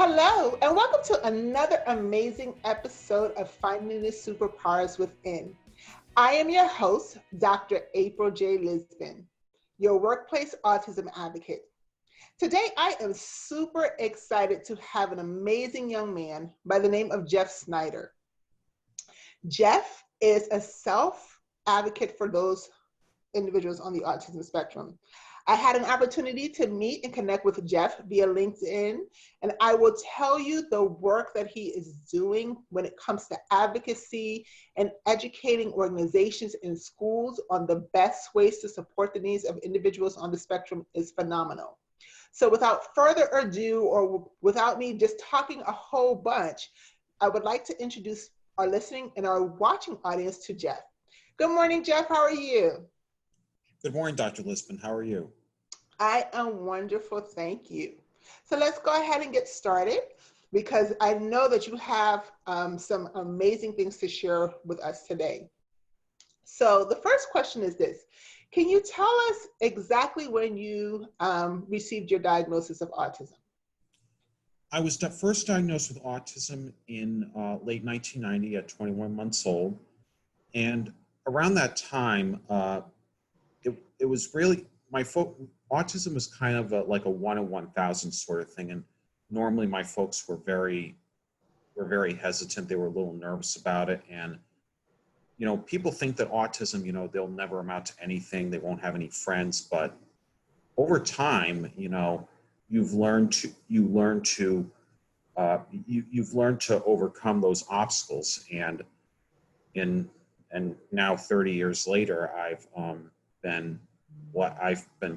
Hello, and welcome to another amazing episode of Finding the Superpowers Within. I am your host, Dr. April J. Lisbon, your workplace autism advocate. Today, I am super excited to have an amazing young man by the name of Jeff Snyder. Jeff is a self-advocate for those individuals on the autism spectrum. I had an opportunity to meet and connect with Jeff via LinkedIn, and I will tell you the work that he is doing when it comes to advocacy and educating organizations and schools on the best ways to support the needs of individuals on the spectrum is phenomenal. So without further ado, or without me just talking a whole bunch, I would like to introduce our listening and our watching audience to Jeff. Good morning, Jeff. How are you? Good morning, Dr. Lisbon. How are you? I am wonderful, thank you. So let's go ahead and get started because I know that you have some amazing things to share with us today. So the first question is this: can you tell us exactly when you received your diagnosis of autism? I was first diagnosed with autism in late 1990 at 21 months old. And around that time, it was really, autism was kind of like a 1 in 1,000 sort of thing. And normally my folks were very hesitant. They were a little nervous about it. And, you know, people think that autism, you know, they'll never amount to anything. They won't have any friends. But over time, you know, you've learned to overcome those obstacles. And now 30 years later, I've been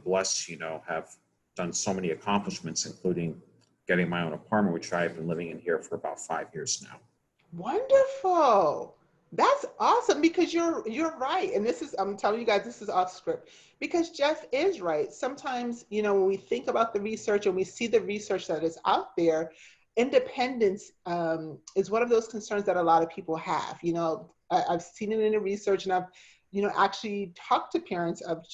blessed, you know, have done so many accomplishments, including getting my own apartment, which I've been living in here for about 5 years now. Wonderful. That's awesome because you're right. And this is, I'm telling you guys, this is off script because Jeff is right. Sometimes, you know, when we think about the research and we see the research that is out there, independence is one of those concerns that a lot of people have. You know, I've seen it in the research, and I've, you know, actually talked to parents of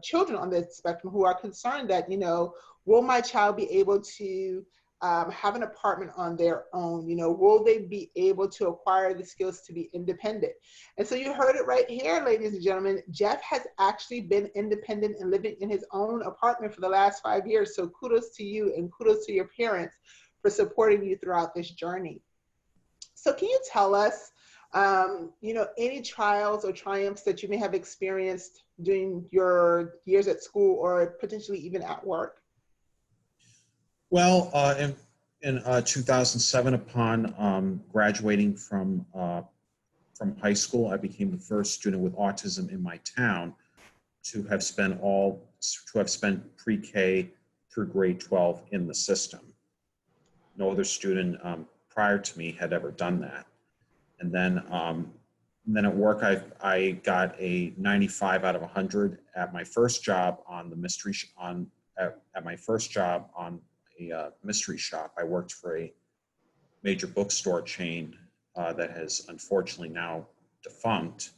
children on the spectrum who are concerned that, you know, will my child be able to have an apartment on their own? You know, will they be able to acquire the skills to be independent? And so you heard it right here, ladies and gentlemen. Jeff has actually been independent and living in his own apartment for the last 5 years. So kudos to you and kudos to your parents for supporting you throughout this journey. So can you tell us, you know, any trials or triumphs that you may have experienced during your years at school or potentially even at work? Well, in 2007, upon graduating from high school, I became the first student with autism in my town to have spent pre-K through grade 12 in the system. No other student prior to me had ever done that. And then at work, I got a 95 out of 100 at my first job on the mystery mystery shop. I worked for a major bookstore chain that has unfortunately now defunct.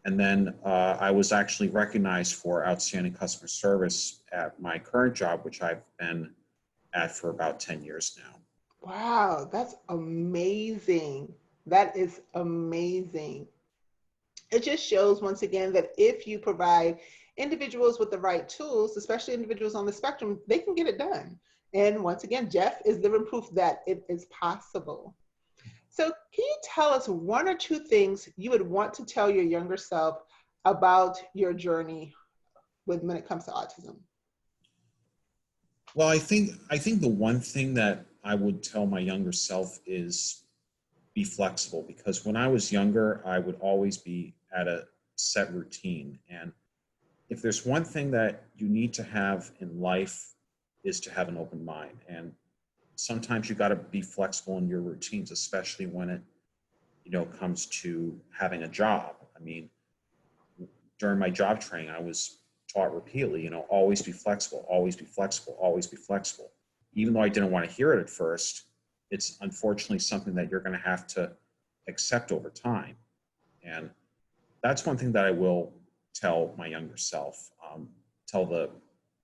And then I was actually recognized for outstanding customer service at my current job, which I've been at for about 10 years now. Wow, that's amazing. That is amazing. It just shows once again that if you provide individuals with the right tools, especially individuals on the spectrum, they can get it done. And once again, Jeff is living proof that it is possible. So can you tell us one or two things you would want to tell your younger self about your journey when it comes to autism? Well, I think the one thing that I would tell my younger self is be flexible, because when I was younger, I would always be at a set routine. And if there's one thing that you need to have in life is to have an open mind. And sometimes you got to be flexible in your routines, especially when it, you know, comes to having a job. I mean, during my job training, I was taught repeatedly, you know, always be flexible, always be flexible, always be flexible. Even though I didn't want to hear it at first, it's unfortunately something that you're going to have to accept over time. And that's one thing that I will tell my younger self, tell the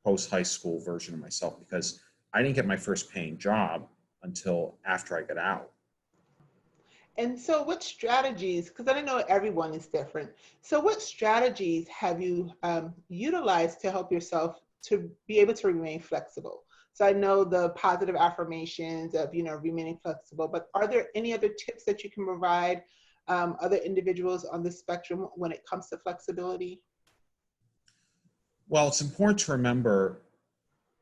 post-high school version of myself, because I didn't get my first paying job until after I get out. And so, what strategies, because I know everyone is different, so what strategies have you utilized to help yourself to be able to remain flexible? So, I know the positive affirmations of, remaining flexible, but are there any other tips that you can provide other individuals on the spectrum when it comes to flexibility? Well, it's important to remember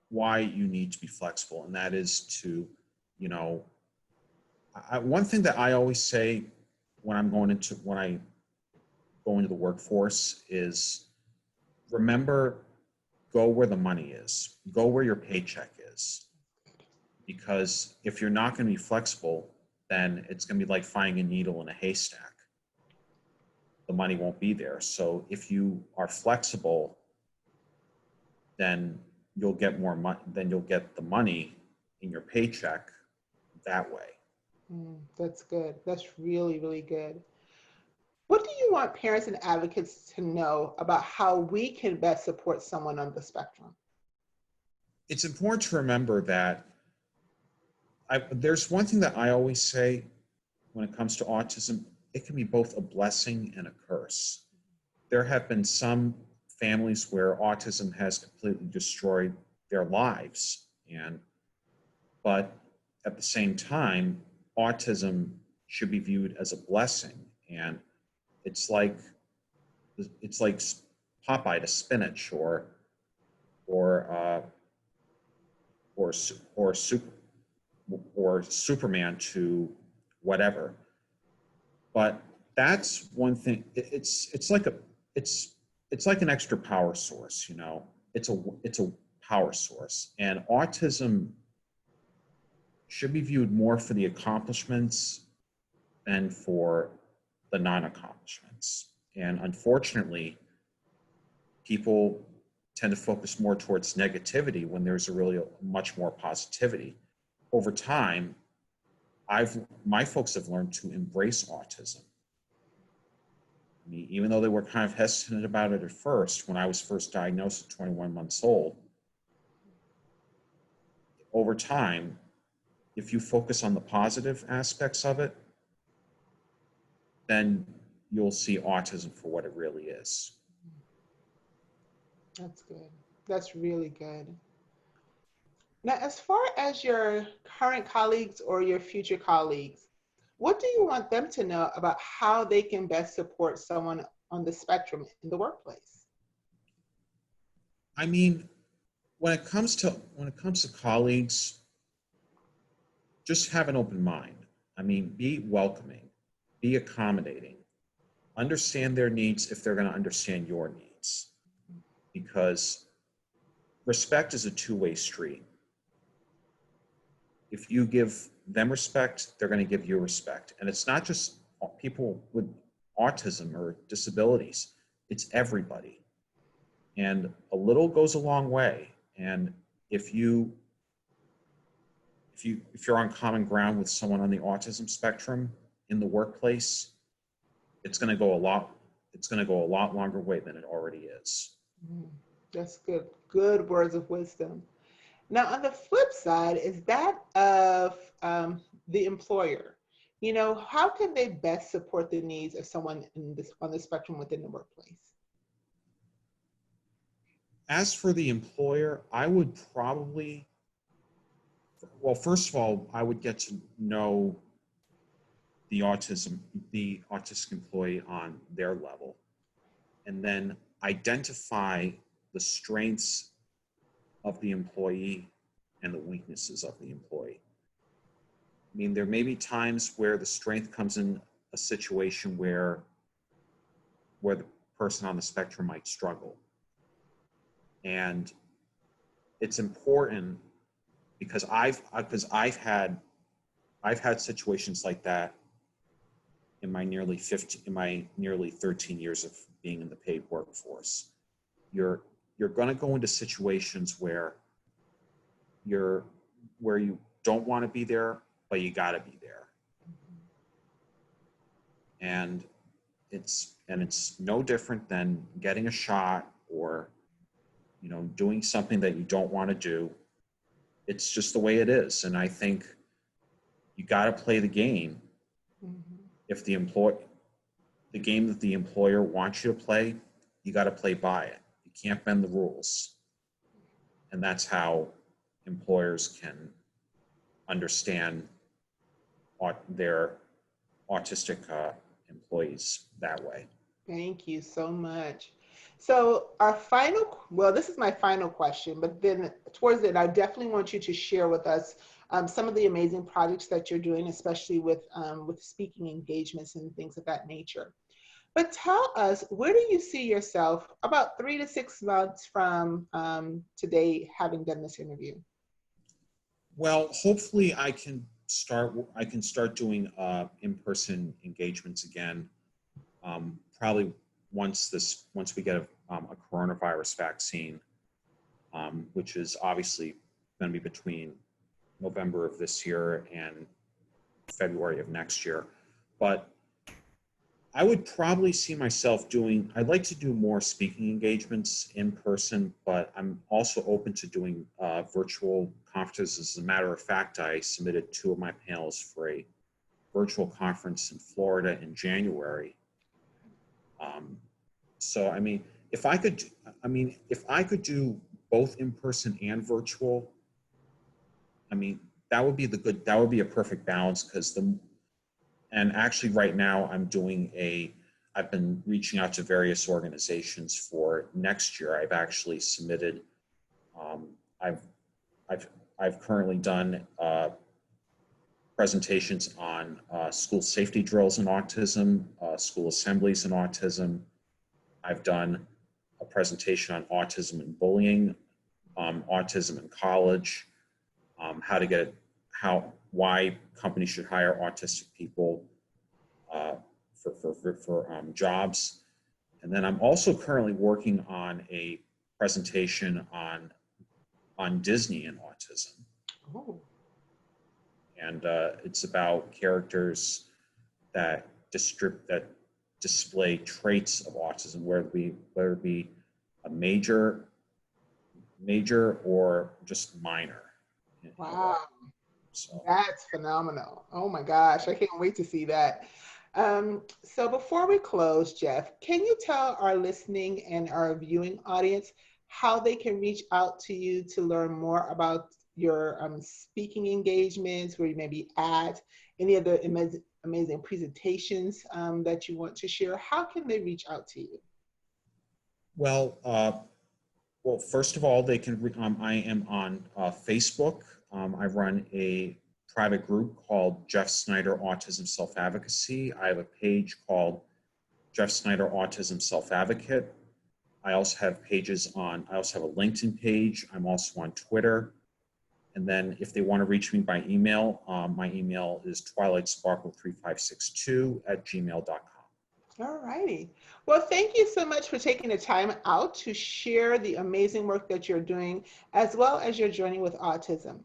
why you need to be flexible, and that is to, you know, one thing that I always say when I go into the workforce is remember, go where the money is, go where your paycheck is, because if you're not going to be flexible, then it's going to be like finding a needle in a haystack. The money won't be there. So if you are flexible, then you'll get more money. Then you'll get the money in your paycheck that way. That's good. That's really, really good. What do you want parents and advocates to know about how we can best support someone on the spectrum? It's important to remember that there's one thing that I always say when it comes to autism: it can be both a blessing and a curse. There have been some families where autism has completely destroyed their lives, but at the same time, autism should be viewed as a blessing. And it's like it's like Popeye to spinach, or or or super or Superman to whatever. But that's one thing. It's it's like an extra power source. It's a power source, and autism should be viewed more for the accomplishments than for the non-accomplishments. And unfortunately, people tend to focus more towards negativity when there's a really much more positivity. Over time, my folks have learned to embrace autism. I mean, even though they were kind of hesitant about it at first, when I was first diagnosed at 21 months old, over time, if you focus on the positive aspects of it, then you'll see autism for what it really is. That's good. That's really good. Now, as far as your current colleagues or your future colleagues, what do you want them to know about how they can best support someone on the spectrum in the workplace? I mean, when it comes to colleagues, just have an open mind. I mean, be welcoming, be accommodating, understand their needs if they're going to understand your needs, because respect is a two-way street. If you give them respect, they're going to give you respect. And it's not just people with autism or disabilities, it's everybody. And a little goes a long way. And if you if you're on common ground with someone on the autism spectrum in the workplace, it's going to go a lot longer way than it already is. Mm, that's good. Good words of wisdom. Now, on the flip side, is that of the employer. How can they best support the needs of someone on the spectrum within the workplace? As for the employer, I would probably, well, first of all, I would get to know the autistic employee on their level, and then identify the strengths of the employee and the weaknesses of the employee. I mean, there may be times where the strength comes in a situation where the person on the spectrum might struggle. And it's important because I've had situations like that in my nearly 13 years of being in the paid workforce. You're going to go into situations where you don't want to be there, but you got to be there. And it's no different than getting a shot or doing something that you don't want to do. It's just the way it is. And I think you got to play the game. Mhm. If the game that the employer wants you to play, you got to play by it. You can't bend the rules. And that's how employers can understand their autistic employees that way. Thank you so much. So our final, well, this is my final question, but then towards it, I definitely want you to share with us some of the amazing projects that you're doing, especially with speaking engagements and things of that nature. But tell us, where do you see yourself about 3 to 6 months from today, having done this interview? Well, hopefully I can start doing in-person engagements again. Probably once we get a coronavirus vaccine, which is obviously going to be between November of this year and February of next year. But I would probably see myself I'd like to do more speaking engagements in person, but I'm also open to doing virtual conferences. As a matter of fact, I submitted 2 of my panels for a virtual conference in Florida in January. So, I mean, if I could do both in person and virtual, I mean, that would be a perfect balance and actually right now I've been reaching out to various organizations for next year. I've actually submitted, I've, I've currently done presentations on school safety drills in autism, school assemblies in autism. I've done a presentation on autism and bullying, autism in college, why companies should hire autistic people for jobs. And then I'm also currently working on a presentation on Disney and autism. Oh. And it's about characters that display traits of autism, whether it be a major or just minor. Wow. So That's phenomenal. Oh my gosh, I can't wait to see that. So before we close, Jeff, can you tell our listening and our viewing audience how they can reach out to you to learn more about your speaking engagements, where you may be at, any other amazing presentations that you want to share? How can they reach out to you? well, first of all, they can. I am on Facebook. I run a private group called Jeff Snyder Autism Self Advocacy. I have a page called Jeff Snyder Autism Self Advocate. I also have I also have a LinkedIn page. I'm also on Twitter. And then if they want to reach me by email, my email is twilightsparkle3562@gmail.com. All righty. Well, thank you so much for taking the time out to share the amazing work that you're doing, as well as your journey with autism.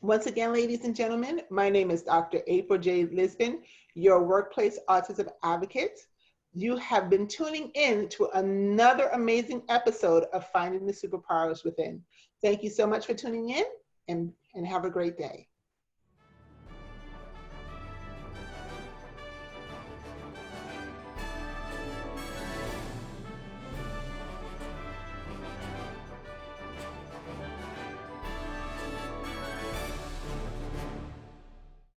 Once again, ladies and gentlemen, my name is Dr. April J. Lisbon, your workplace autism advocate. You have been tuning in to another amazing episode of Finding the Superpowers Within. Thank you so much for tuning in, and have a great day.